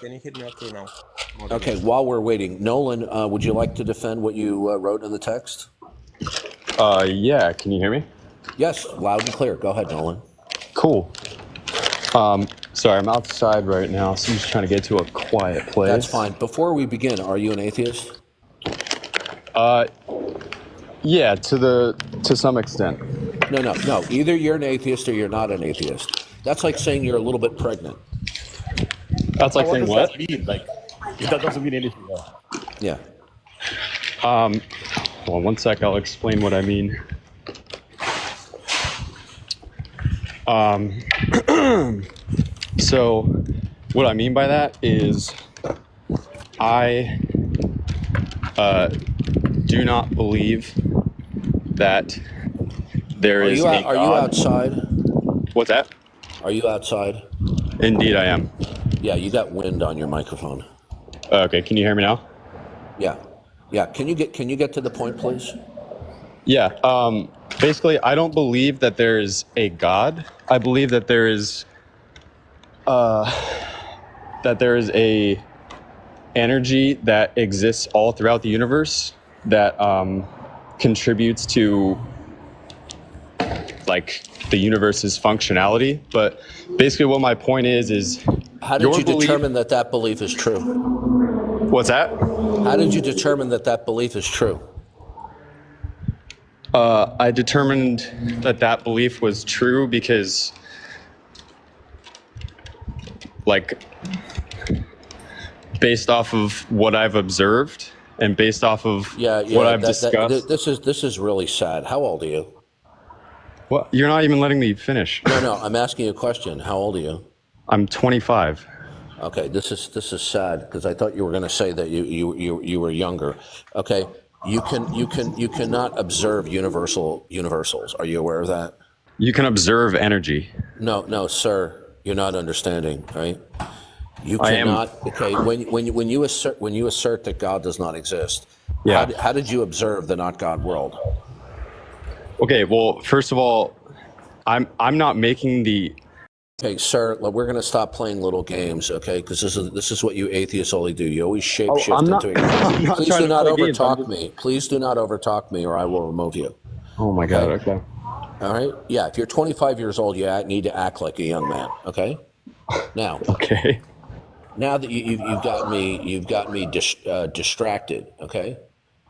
Can you hear me okay now? Okay, while we're waiting, Nolan, would you like to defend what you wrote in the text? Yeah, can you hear me? Yes, loud and clear. Go ahead, Nolan. Cool. Sorry, I'm outside right now, so I'm just trying to get to a quiet place. That's fine. Before we begin, are you an atheist? Yeah, to some extent. No. Either you're an atheist or you're not an atheist. That's like saying you're a little bit pregnant. That's like saying what? What does that mean? Like, that doesn't mean anything. Yeah. Hold on one sec, I'll explain what I mean. So what I mean by that is I do not believe that there is a God. Are you outside? What's that? Are you outside? Indeed, I am. Yeah, you got wind on your microphone. Okay, can you hear me now? Yeah. Can you get to the point, please? Yeah. Basically, I don't believe that there is a God. I believe that there is a energy that exists all throughout the universe that contributes to like the universe's functionality. But basically, what my point is how did you determine that belief is true? What's that? How did you determine that belief is true? I determined that belief was true because, like, based off of what I've observed and based off of what I've discussed. This is really sad. How old are you? Well, you're not even letting me finish. No. I'm asking you a question. How old are you? I'm 25. Okay, this is sad because I thought you were going to say that you were younger. Okay, you cannot observe universals. Are you aware of that? You can observe energy. No, sir. You're not understanding, right? You cannot. Okay, when you assert that God does not exist, yeah. How did you observe the not God world? Okay, well, first of all, I'm not making the. Okay, sir, we're going to stop playing little games, okay? Because this is what you atheists only do. You always shapeshift into it. Please do not overtalk me. Please do not overtalk me, or I will remove you. Oh my God. Okay. All right. Yeah. If you're 25 years old, you need to act like a young man. Okay. Now. Okay. Now that you've got me distracted. Okay.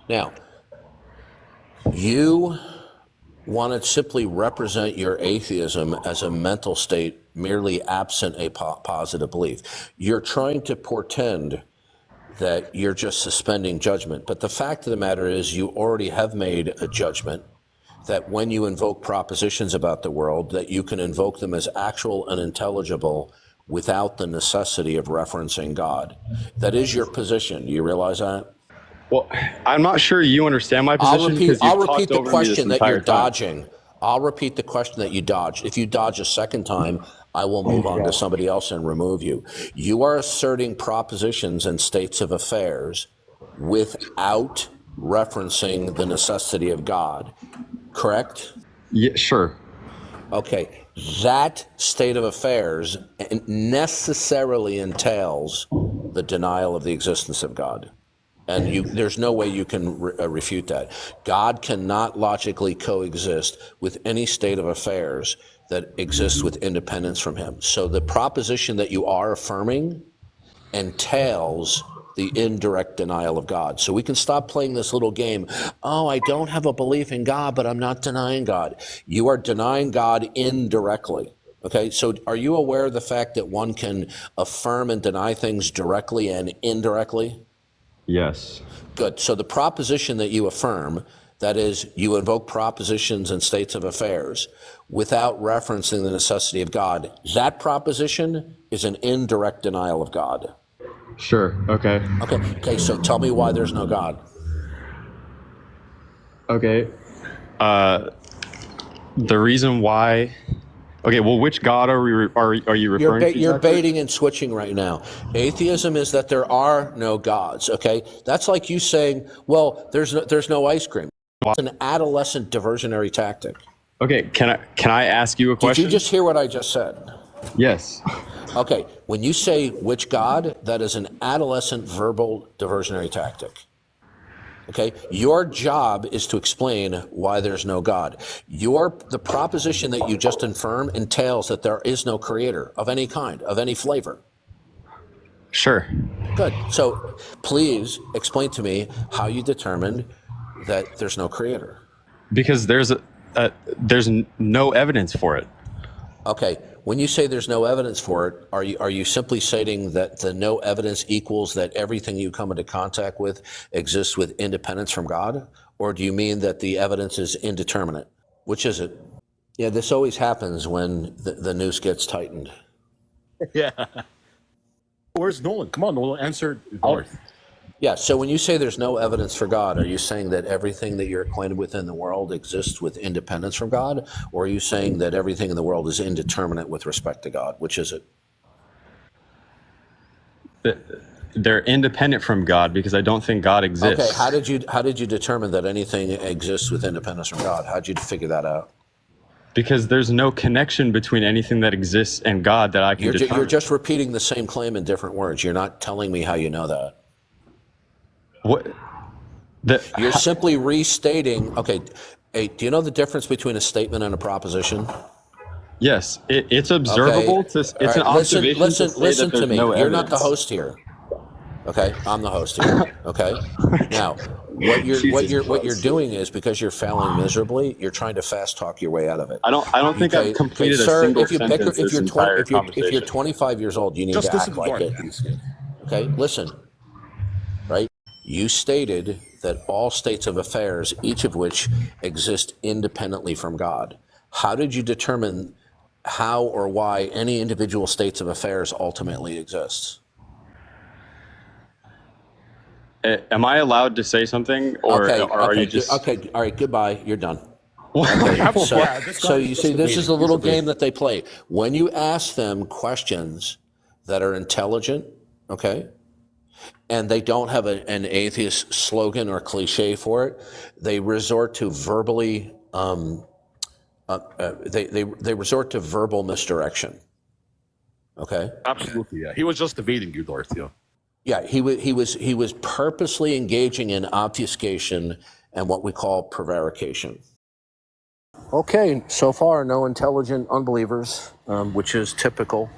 Now, you want to simply represent your atheism as a mental state merely absent a positive belief. You're trying to portend that you're just suspending judgment. But the fact of the matter is you already have made a judgment that when you invoke propositions about the world, that you can invoke them as actual and intelligible without the necessity of referencing God. That is your position. Do you realize that? Well, I'm not sure you understand my position. I'll repeat the question that you're dodging. I'll repeat the question that you dodged. If you dodge a second time, I will move on to somebody else and remove you. You are asserting propositions and states of affairs without referencing the necessity of God, correct? Yeah, sure. Okay, that state of affairs necessarily entails the denial of the existence of God. And there's no way you can refute that. God cannot logically coexist with any state of affairs that exists with independence from him. So the proposition that you are affirming entails the indirect denial of God. So we can stop playing this little game. Oh, I don't have a belief in God, but I'm not denying God. You are denying God indirectly. Okay, so are you aware of the fact that one can affirm and deny things directly and indirectly? Yes. Good. So the proposition that you affirm, that is, you invoke propositions and states of affairs without referencing the necessity of God, that proposition is an indirect denial of God. Sure. Okay. Okay, so tell me why there's no God. Okay. The reason why. Okay, well, which God are you referring to? You're baiting and switching right now. Atheism is that there are no gods, okay? That's like you saying, well, there's no ice cream. It's an adolescent diversionary tactic. Okay, can I ask you a question? Did you just hear what I just said? Yes. Okay, when you say which God, that is an adolescent verbal diversionary tactic. Okay, your job is to explain why there's no God. The proposition that you just affirm entails that there is no creator of any kind, of any flavor. Sure. Good. So please explain to me how you determined that there's no creator. Because there's no evidence for it. Okay, when you say there's no evidence for it, are you simply stating that the no evidence equals that everything you come into contact with exists with independence from God? Or do you mean that the evidence is indeterminate? Which is it? Yeah, this always happens when the noose gets tightened. Yeah. Where's Nolan? Come on, Nolan, answer Darth. Yeah, so when you say there's no evidence for God, are you saying that everything that you're acquainted with in the world exists with independence from God? Or are you saying that everything in the world is indeterminate with respect to God? Which is it? They're independent from God because I don't think God exists. Okay, how did you determine that anything exists with independence from God? How did you figure that out? Because there's no connection between anything that exists and God that I can determine. You're just repeating the same claim in different words. You're not telling me how you know that. What? You're simply restating. Okay, hey, do you know the difference between a statement and a proposition? Yes, it's observable. Okay. It's All an right, observation listen to say that to there's me. no You're not the evidence. host here. Okay, I'm the host here. Okay. Now, what you're doing is, because you're failing miserably, you're trying to fast talk your way out of it. I don't think I've completed a sir, single sentence this entire conversation. if you're 25 years old, you need Just to listen act to like Darth, it. please. Okay, listen. Right? You stated that all states of affairs, each of which exist independently from God. How did you determine how or why any individual states of affairs ultimately exists? Am I allowed to say something, or are you just okay? All right, goodbye. You're done. Yeah, Okay, this so guy you is see, just this is evading. the little He's evading. game that they play. When you ask them questions that are intelligent, okay, and they don't have an atheist slogan or cliche for it, they resort to verbally, they resort to verbal misdirection. Okay. Absolutely, yeah. He was just evading you, Darth. Yeah. Yeah, he was purposely engaging in obfuscation and what we call prevarication. Okay, so far no intelligent unbelievers, which is typical.